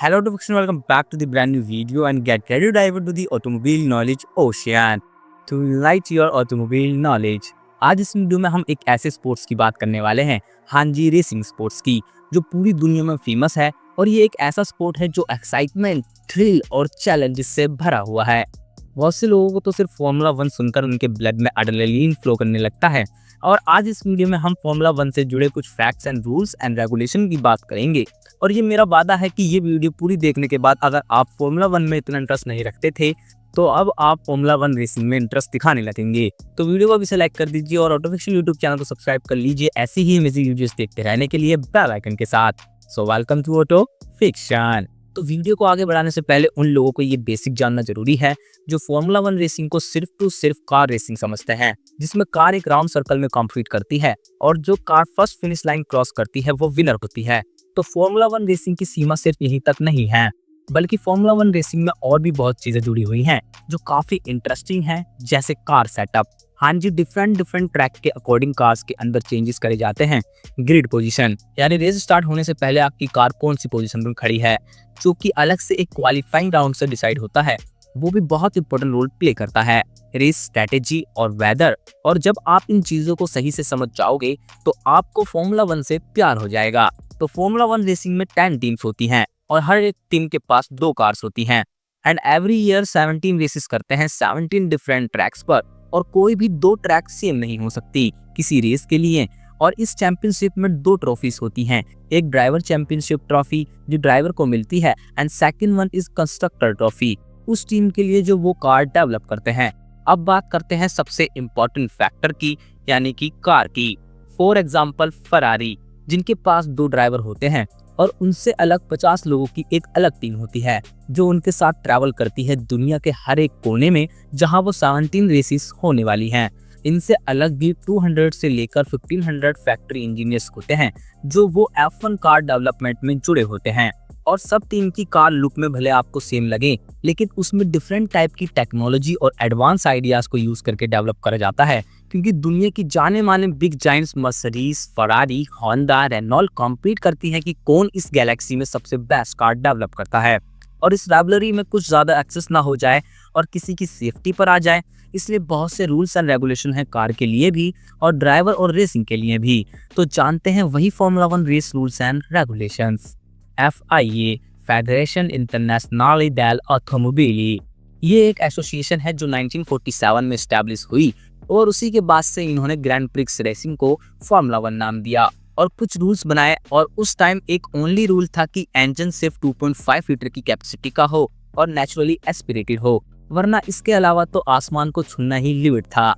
Hello to friends, welcome back to the brand new video and get ready to dive into the automobile knowledge ocean to enlighten your automobile knowledge। आज इस video में हम एक ऐसे sports की बात करने वाले हैं, हाँ जी, रेसिंग स्पोर्ट्स की, जो पूरी दुनिया में फेमस है। और ये एक ऐसा स्पोर्ट है जो एक्साइटमेंट, थ्रिल और चैलेंजेस से भरा हुआ है। बहुत से लोगों को तो सिर्फ फार्मूला 1 सुनकर उनके ब्लड में एड्रेनलिन फ्लो करने लगता है। और आज इस वीडियो में हम फार्मूला 1 से जुड़े कुछ facts and rules and regulation की बात करेंगे। और ये मेरा वादा है कि ये वीडियो पूरी देखने के बाद अगर आप फार्मूला 1 में इतना इंटरेस्ट नहीं रखते थे तो अब आप फार्मूला 1 रेसिंग में इंटरेस्ट दिखाने लगेंगे। तो वीडियो को अभी से लाइक कर दीजिए और ऑटोफिक्शन यूट्यूब चैनल को सब्सक्राइब कर लीजिए ऐसी ही अमेजिंग वीडियोस देखते रहने के लिए बेल आइकन के साथ। So welcome to auto fiction. तो वीडियो को आगे बढ़ाने से पहले उन लोगों को ये बेसिक जानना जरूरी है जो फार्मूला 1 रेसिंग को सिर्फ कार रेसिंग समझते हैं, जिसमें कार एक राउंड सर्कल में कॉम्पीट करती है और जो car first finish line cross करती है वो विनर होती है। तो फार्मूला 1 रेसिंग की सीमा सिर्फ यहीं तक नहीं है, बल्कि फार्मूला 1 रेसिंग में और भी बहुत चीजें जुड़ी हुई हैं जो काफी इंटरेस्टिंग हैं, जैसे कार सेटअप। हाँ जी, डिफरेंट ट्रैक के अकॉर्डिंग कार्स के अंदर चेंजेस करे जाते हैं। ग्रिड पोजीशन, यानी रेस स्टार्ट होने से पहले आपकी कार कौन सी पोजीशन में खड़ी है, जो कि अलग से एक क्वालिफाइंग राउंड से डिसाइड होता है, वो भी बहुत इंपॉर्टेंट रोल प्ले करता है। रेस स्ट्रेटेजी और वेदर, और जब आप इन चीजों को सही से समझ जाओगे तो आपको फार्मूला 1 से प्यार हो जाएगा। तो फार्मूला 1 रेसिंग में 10 टीम्स होती हैं और हर एक टीम के पास 2 कार्स होती हैं। एंड एवरी ईयर 17 रेसेस करते हैं 17 डिफरेंट ट्रैक्स पर, और कोई भी 2 ट्रैक सेम नहीं हो सकती किसी रेस के लिए। और इस चैंपियनशिप में 2 ट्रॉफीज होती हैं, एक ड्राइवर चैंपियनशिप ट्रॉफी जो ड्राइवर को मिलती है, and second one is constructor trophy, उस टीम के लिए जो वो कार डेवलप करते हैं। अब बात करते हैं सबसे इम्पोर्टेंट फैक्टर की, यानी कि कार की। फॉर एग्जाम्पल फरारी, जिनके पास 2 ड्राइवर होते हैं और उनसे अलग 50 लोगों की एक अलग टीम होती है जो उनके साथ ट्रैवल करती है दुनिया के हर एक कोने में जहां वो 17 रेसेस होने वाली हैं। इनसे अलग भी 200 से लेकर 1500 फैक्ट्री इंजीनियर्स होते हैं जो वो F1 कार डेवलपमेंट में जुड़े होते हैं। और सब टीम की कार लुक में भले आपको सेम लगे, लेकिन उसमें डिफरेंट टाइप की टेक्नोलॉजी और एडवांस आइडियाज को यूज करके डेवलप करा जाता है, क्योंकि दुनिया की जाने माने big giants Mercedes, Ferrari, Honda, Renault compete करती है कि कौन इस गैलेक्सी में सबसे बेस्ट कार डेवलप करता है। और इस राइवलरी में कुछ ज्यादा एक्सेस ना हो जाए और किसी की सेफ्टी पर आ जाए, इसलिए बहुत से रूल्स एंड रेगुलेशन है कार के लिए भी और ड्राइवर और रेसिंग के लिए भी। तो जानते हैं वही formula 1 race rules and regulations. FIA, federation internationale del automobile, ये एक एसोसिएशन है जो 1947 में एस्टैब्लिश हुई और उसी के बाद से इन्होंने ग्रैंड प्रिक्स रेसिंग को फार्मूला 1 नाम दिया और कुछ रूल्स बनाए। और उस टाइम एक ओनली रूल था कि इंजन सिर्फ 2.5 लीटर की कैपेसिटी का हो और नेचुरली एस्पिरेटेड हो, वरना इसके अलावा तो आसमान को छूना ही लिमिट था।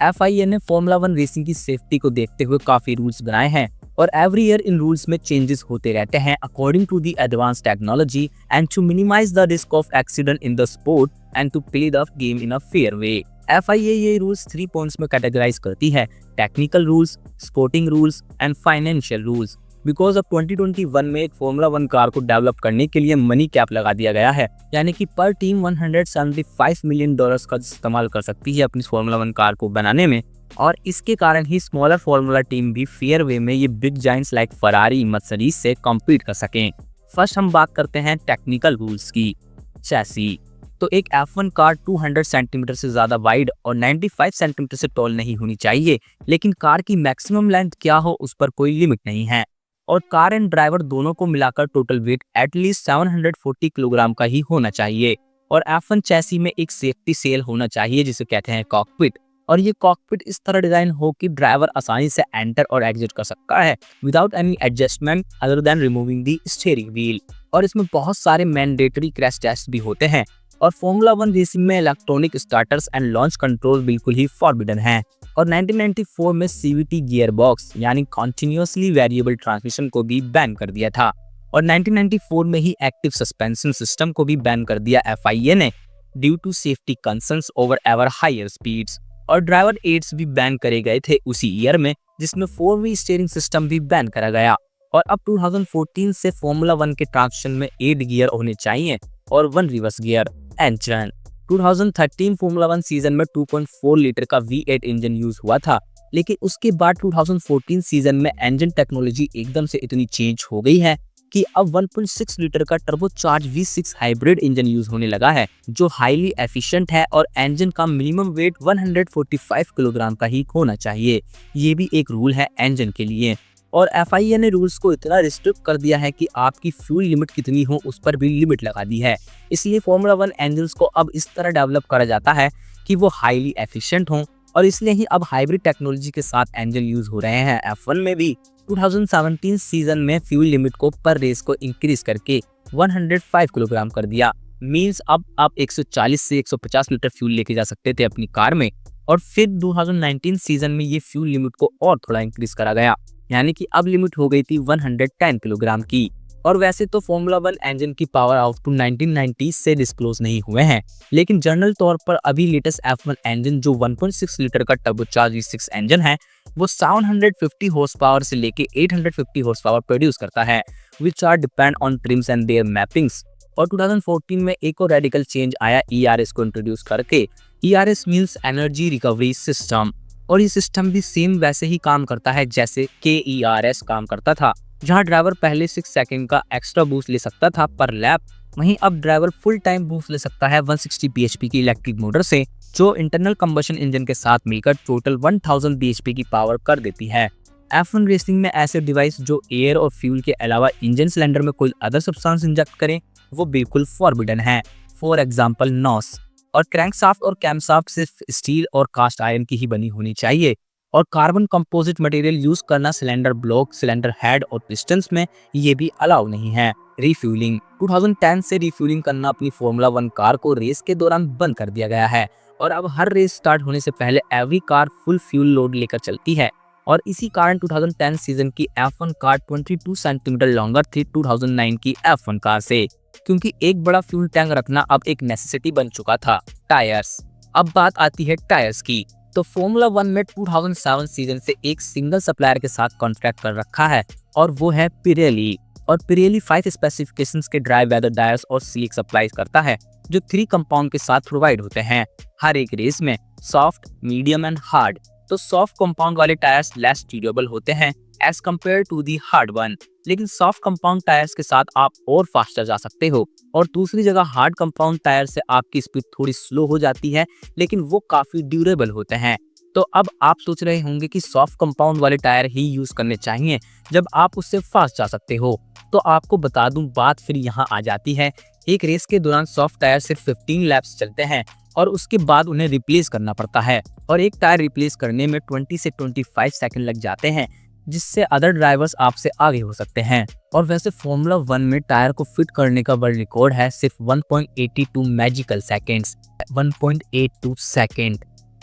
FIA ने फार्मूला 1 रेसिंग की सेफ्टी को देखते हुए काफी रूल्स बनाए हैं और एवरी ईयर इन रूल्स में चेंजेस होते रहते हैं according to the advance technology and to minimize the risk of accident in the sport and to play the game in a fair way. FIA ये रूल्स 3 पॉइंट्स में categorize करती है: technical rules, sporting rules and financial rules. Because अब 2021 में एक formula 1 car को develop करने के लिए मनी कैप लगा दिया गया है, यानी कि पर टीम $175 मिलियन का इस्तेमाल कर सकती है अपनी फार्मूला 1 कार को बनाने में। और इसके कारण ही स्मॉलर फार्मूला टीम भी फेयर वे में ये big giants like Ferrari, Mercedes से कॉम्पीट कर सकें। फर्स्ट हम बात करते हैं टेक्निकल रूल्स की। चैसी, तो एक F1 कार 200 सेंटीमीटर से ज्यादा वाइड और 95 सेंटीमीटर से टॉल नहीं होनी चाहिए, लेकिन कार की मैक्सिमम लेंथ क्या हो उस पर कोई लिमिट नहीं है। और कार एंड ड्राइवर दोनों को मिलाकर टोटल वेट एटलीस्ट 740 किलोग्राम का ही होना चाहिए। और F1 चैसी में एक सेफ्टी सेल होना चाहिए जिसे कहते हैं कॉकपिट, और ये कॉकपिट इस तरह डिजाइन हो कि ड्राइवर आसानी से एंटर और एग्जिट कर सकता है without any adjustment other than removing the steering wheel. और इसमें बहुत सारे मैंडेटरी क्रैश टेस्ट भी होते हैं। और फार्मूला 1 रेसिंग में electronic starters and launch control बिल्कुल ही फॉरबिडन है। और 1994 में CVT गियर बॉक्स यानी कॉन्टिन्यूअसली वेरिएबल ट्रांसमिशन को भी बैन कर दिया था। और 1994 में ही एक्टिव सस्पेंशन सिस्टम को भी बैन कर दिया FIA ने due to safety concerns over ever higher speeds. और ड्राइवर एड्स भी बैन करे गए थे उसी ईयर में, जिसमें 4V स्टीयरिंग सिस्टम भी बैन करा गया। और अब 2014 से फार्मूला 1 के ट्रांसमिशन में 8 गियर होने चाहिए और 1 reverse gear engine. 2013 formula 1 season में 2.4 लीटर का V8 इंजन यूज हुआ था, लेकिन उसके बाद 2014 सीजन में इंजन टेक्नोलॉजी एकदम से इतनी चेंज हो गई है कि अब 1.6 लीटर का turbocharge V6 hybrid engine use होने लगा है, जो हाईली एफिशिएंट है और इंजन का मिनिमम वेट 145 किलोग्राम का ही होना चाहिए। ये भी एक रूल है इंजन के लिए। और FIA ने रूल्स को इतना रिस्ट्रिक्ट कर दिया है कि आपकी फ्यूल लिमिट कितनी हो उस पर भी लिमिट लगा दी है। इसलिए फॉर्मूला 1 इंजन्स को अब इस तरह डेवलप करा जाता है कि वो हाईली एफिशिएंट हों, और इसलिए ही अब हाइब्रिड टेक्नोलॉजी के साथ इंजन यूज हो रहे हैं। F1 में भी 2017 सीजन में फ्यूल लिमिट को पर रेस को इंक्रीज करके 105 किलोग्राम कर दिया। मींस अब आप 140 से 150 लीटर फ्यूल लेके जा सकते थे अपनी कार में, और फिर 2019 सीजन में ये फ्यूल लिमिट को और थोड़ा इंक्रीज करा गया, यानी कि अब लिमिट हो गई थी 110 किलोग्राम की। और वैसे तो फॉर्मूला 1 इंजन की पावर आउटपुट 1990 से डिस्क्लोज नहीं हुए हैं, लेकिन जनरल तौर पर अभी लेटेस्ट F1 इंजन जो 1.6 लीटर का टर्बोचार्ज V6 इंजन है, वो 750 हॉर्स पावर से लेके 850 हॉर्स पावर प्रोड्यूस करता है, which are depend on trims and their mappings. और 2014 में एक और रेडिकल चेंज आया ERS को इंट्रोड्यूस करके। ERS means energy recovery system, और ये सिस्टम भी सेम वैसे ही काम करता है जैसे KERS काम करता था, जहां ड्राइवर पहले 6 सेकंड का एक्स्ट्रा बूस्ट ले सकता था पर लैप। वहीं अब ड्राइवर फुल टाइम बूस्ट ले सकता है 160 bhp की इलेक्ट्रिक मोटर से, जो इंटरनल कंबशन इंजन के साथ मिलकर टोटल 1000 bhp की पावर कर देती है। F1 रेसिंग में ऐसे डिवाइस जो एयर और फ्यूल के अलावा इंजन सिलेंडर में कोई अदर सब्सटेंस इंजेक्ट करें, वो बिल्कुल फॉरबिडन है। फॉर एग्जाम्पल नॉस। और क्रैंकशाफ्ट और कैमशाफ्ट सिर्फ स्टील और कास्ट आयरन की ही बनी होनी चाहिए, और कार्बन कंपोजिट मटेरियल यूज करना सिलेंडर ब्लॉक, सिलेंडर हेड और पिस्टन्स में ये भी अलाउ नहीं है। रिफ्यूलिंग 2010 से रिफ्यूलिंग करना अपनी फॉर्मूला 1 कार को रेस के दौरान बंद कर दिया गया है, और अब हर रेस स्टार्ट होने से पहले every car full fuel load लेकर चलती है। और इसी कारण 2010 सीजन की F1 कार 22 सेंटीमीटर लॉन्गर थी 2009 की F1 कार से, क्योंकि एक बड़ा फ्यूल टैंक रखना अब एक नेसेसिटी बन चुका था। टायर्स। अब बात आती है टायर्स की, तो फॉर्मूला 1 में 2007 सीजन से एक सिंगल सप्लायर के साथ कॉन्ट्रैक्ट कर रखा है, और वो है पिरेली। और पिरेली 5 स्पेसिफिकेशंस के ड्राई वेदर टायर्स और स्लीक सप्लाई करता है, जो 3 कंपाउंड के साथ प्रोवाइड होते हैं हर एक रेस में, सॉफ्ट, मीडियम एंड हार्ड। तो सॉफ्ट कंपाउंड वाले टायर्स लेस ड्यूरेबल होते हैं as compare to the hard one, लेकिन सॉफ्ट कंपाउंड टायर्स के साथ आप और फास्टर जा सकते हो। और दूसरी जगह हार्ड कंपाउंड टायर से आपकी स्पीड थोड़ी स्लो हो जाती है, लेकिन वो काफी ड्यूरेबल होते हैं। तो अब आप सोच रहे होंगे कि सॉफ्ट कंपाउंड वाले टायर ही यूज करने चाहिए जब आप उससे फास्ट जा सकते हो। तो आपको बता दूं, बात फिर यहाँ आ जाती है, एक रेस के दौरान सॉफ्ट टायर सिर्फ 15 लैप्स चलते हैं और उसके बाद उन्हें रिप्लेस करना पड़ता है, और एक टायर रिप्लेस करने में 20 से 25 सेकंड लग जाते हैं, जिससे अदर ड्राइवर्स आपसे आगे हो सकते हैं। और वैसे फॉर्मूला 1 में टायर को फिट करने का वर्ल्ड रिकॉर्ड है सिर्फ 1.82 मैजिकल सेकेंड्स, 1.82 सेकेंड।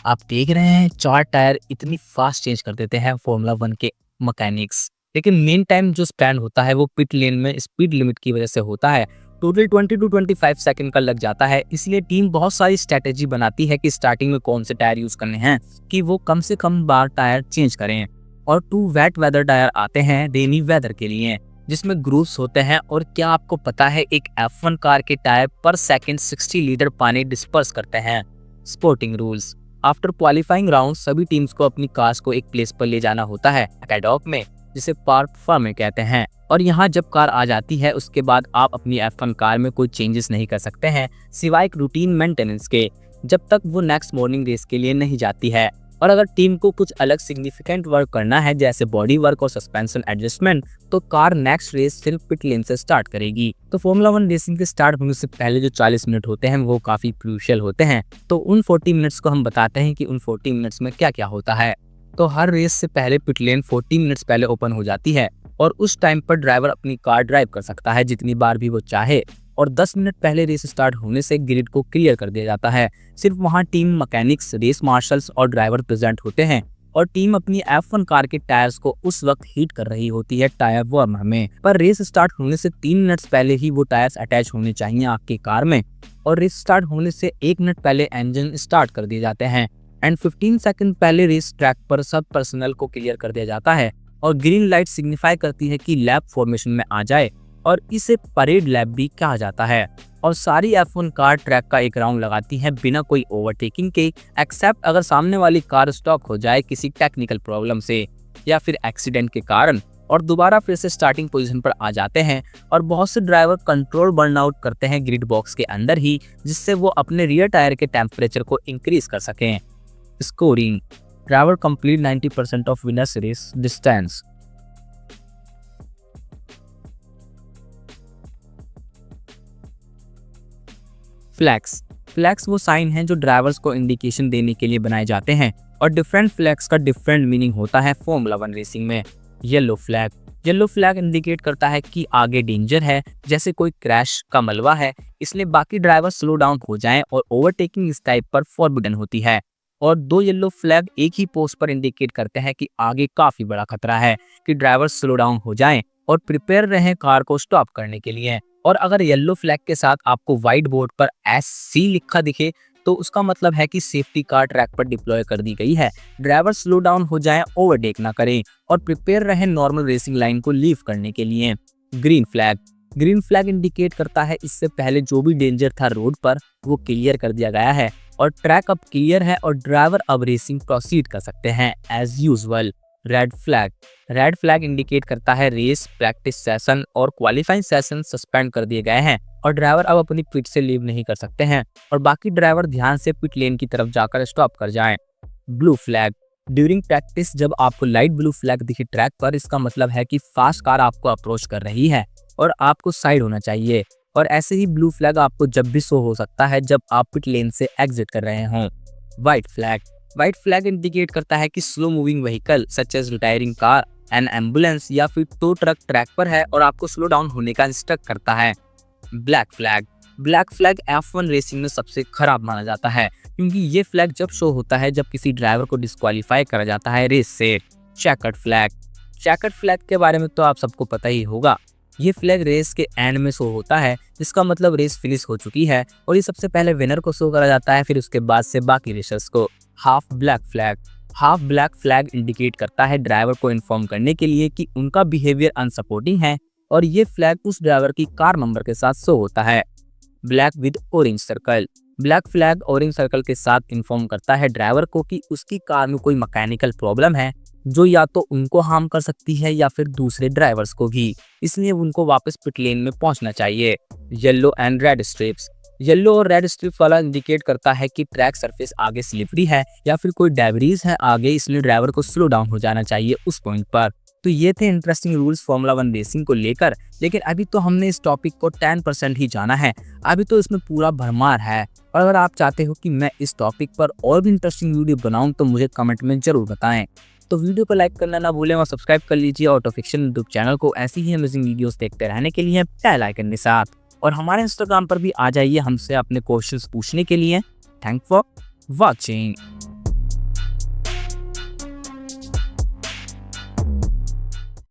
आप देख रहे हैं 4 टायर इतनी फास्ट चेंज कर देते हैं फॉर्मूला 1 के मैकेनिक्स। लेकिन मेन टाइम जो स्पेंड होता है वो पिट लेन में स्पीड लिमिट की वजह से होता है, टोटल 20 to 25 सेकंड का लग जाता है। इसलिए टीम बहुत सारी स्ट्रेटेजी बनाती है कि स्टार्टिंग में कौन से टायर यूज करने हैं कि वो कम से कम बार टायर चेंज करें। और 2 वेट वेदर टायर आते हैं रेनी वेदर के लिए, जिसमें ग्रूव्स होते हैं। और क्या आपको पता है, एक F1 कार के टायर पर सेकंड 60 लीटर पानी डिस्पर्स करते हैं। Sporting rules. After qualifying round सभी टीम्स को अपनी कार्स को एक प्लेस पर ले जाना होता है पैडॉक में, जिसे पार्क फार्म कहते हैं। और यहाँ जब कार आ जाती है उसके बाद आप अपनी F1 कार में कोई चेंजेस नहीं कर सकते हैं सिवाय एक रूटीन मेंटेनेंस के, जब तक वो नेक्स्ट मॉर्निंग रेस के लिए नहीं जाती है। और अगर टीम को कुछ अलग सिग्निफिकेंट वर्क करना है जैसे बॉडी वर्क और सस्पेंशन एडजस्टमेंट, तो कार नेक्स्ट रेस सिर्फ पिट लेन से स्टार्ट करेगी। तो फॉर्मूला 1 रेसिंग के स्टार्ट होने से पहले जो 40 मिनट होते हैं वो काफी क्रूशियल होते हैं। तो उन 40 मिनट्स को हम बताते हैं कि उन 40 मिनट्स में क्या क्या होता है। तो हर रेस से पहले पिट लेन 40 मिनट्स पहले ओपन हो जाती है, और उस टाइम पर ड्राइवर अपनी कार ड्राइव कर सकता है जितनी बार भी वो चाहे। और 10 मिनट पहले रेस स्टार्ट होने से ग्रिड को क्लियर कर दिया जाता है। सिर्फ वहां टीम मैकेनिक्स, रेस मार्शल्स और ड्राइवर प्रेजेंट होते हैं, और टीम अपनी F1 कार के टायर्स को उस वक्त हीट कर रही होती है टायर वार्मर में। पर रेस स्टार्ट होने से 3 मिनट्स पहले ही वो टायर्स अटैच होने चाहिए आपकी कार में, और रेस स्टार्ट होने से 1 मिनट पहले इंजन स्टार्ट कर दिए जाते हैं। एंड 15 सेकंड पहले रेस ट्रैक पर सब पर्सनल को क्लियर कर दिया जाता है, और ग्रीन लाइट सिग्निफाई करती है कि लैप फॉर्मेशन में आ जाए, और इसे परेड लैप भी कहा जाता है। और सारी F1 कार ट्रैक का एक राउंड लगाती है बिना कोई ओवरटेकिंग के, एक्सेप्ट अगर सामने वाली कार स्टॉप हो जाए किसी टेक्निकल प्रॉब्लम से या फिर एक्सीडेंट के कारण, और दोबारा फिर से स्टार्टिंग पोजीशन पर आ जाते हैं। और बहुत से ड्राइवर कंट्रोल बर्नआउट करते हैं ग्रिड बॉक्स के अंदर ही, जिससे वो अपने रियर टायर के टेम्परेचर को इंक्रीज कर सकें। Scoring, driver complete 90% of winners race distance. Flags वो साइन हैं जो ड्राइवर्स को इंडिकेशन देने के लिए बनाए जाते हैं, और डिफरेंट फ्लैग्स का डिफरेंट मीनिंग होता है फॉर्मूला 1 रेसिंग में। येलो फ्लैग इंडिकेट करता है कि आगे डेंजर है, जैसे कोई क्रैश का मलबा है, इसलिए बाकी ड्राइवर स्लो डाउन हो जाएं और ओवरटेकिंग इस टाइप पर फॉरबिडन होती है। और 2 येलो फ्लैग एक ही पोस्ट पर इंडिकेट करते हैं कि आगे काफी बड़ा खतरा है, कि ड्राइवर स्लो डाउन हो जाएं और प्रिपेयर रहें कार को स्टॉप करने के लिए। और अगर येलो फ्लैग के साथ आपको व्हाइट बोर्ड पर SC लिखा दिखे, तो उसका मतलब है कि सेफ्टी कार ट्रैक पर डिप्लॉय कर दी गई है। ड्राइवर स्लो डाउन हो जाएं, ओवरटेक ना करें और प्रिपेयर रहें नॉर्मल रेसिंग लाइन को लीव करने के लिए। ग्रीन फ्लैग इंडिकेट करता है इससे पहले जो भी डेंजर था रोड पर, वो क्लियर कर दिया गया है और ट्रैक अब क्लियर है और ड्राइवर अब रेसिंग प्रोसीड कर सकते हैं as usual. Red flag indicate करता है रेस, प्रैक्टिस सेशन और क्वालिफाइंग सेशन सस्पेंड कर दिए गए हैं और ड्राइवर अब अपनी पिट से लीव नहीं कर सकते हैं और बाकी ड्राइवर ध्यान से पिट लेन की तरफ जाकर स्टॉप कर जाएं। ब्लू फ्लैग, ड्यूरिंग प्रैक्टिस जब आपको लाइट ब्लू फ्लैग दिखे ट्रैक पर, इसका मतलब है कि फास्ट कार आपको अप्रोच कर रही है और आपको साइड होना चाहिए। और ऐसे ही ब्लू फ्लैग आपको जब भी शो हो सकता है जब आप पिट लेन से एग्जिट कर रहे हों। व्हाइट फ्लैग इंडिकेट करता है कि slow moving vehicle such as retiring car, an ambulance या फिर टो ट्रक ट्रैक पर है और आपको स्लो डाउन होने का इंस्ट्रक्ट करता है। ब्लैक फ्लैग F1 रेसिंग में सबसे खराब माना जाता है, क्योंकि ये फ्लैग जब शो होता है जब किसी ड्राइवर को डिस्क्वालीफाई करा जाता है रेस से। चेकर्ड फ्लैग के बारे में तो आप सबको पता ही होगा। ये फ्लैग रेस के एंड में शो होता है, जिसका मतलब रेस फिनिश हो चुकी है और ये सबसे पहले विनर को शो करा जाता है, फिर उसके बाद से बाकी रेसर्स को। हाफ ब्लैक फ्लैग इंडिकेट करता है ड्राइवर को इन्फॉर्म करने के लिए कि उनका बिहेवियर अनसपोर्टिंग है और ये फ्लैग उस ड्राइवर की कार नंबर के साथ शो होता है। Black with orange flag orange circle के साथ इन्फॉर्म करता है ड्राइवर को कि उसकी कार में कोई मैकेनिकल प्रॉब्लम है, जो या तो उनको हार्म कर सकती है या फिर दूसरे ड्राइवर्स को भी, इसलिए उनको वापस पिट लेन में पहुंचना चाहिए। येलो और रेड स्ट्रिप वाला इंडिकेट करता है कि ट्रैक सरफेस आगे स्लिपरी है या फिर कोई डेब्रीज है आगे, इसलिए ड्राइवर को स्लो डाउन हो जाना चाहिए उस पॉइंट पर। तो ये थे इंटरेस्टिंग रूल्स फॉर्मूला 1 रेसिंग को लेकर, लेकिन अभी तो हमने इस टॉपिक को 10% ही जाना है, अभी तो इसमें पूरा भरमार है। और अगर आप चाहते हो कि मैं इस टॉपिक पर और भी इंटरेस्टिंग वीडियो बनाऊं तो मुझे कमेंट में जरूर बताएं। तो वीडियो को लाइक करना ना भूलें और सब्सक्राइब कर लीजिए ऑटो फिक्शन यूट्यूब चैनल को ऐसी ही अमेजिंग वीडियोस देखते रहने के लिए बेल आइकन के साथ। और हमारे इंस्टाग्राम पर भी आ जाइए हमसे अपने क्वेश्चंस पूछने के लिए। Thank for watching.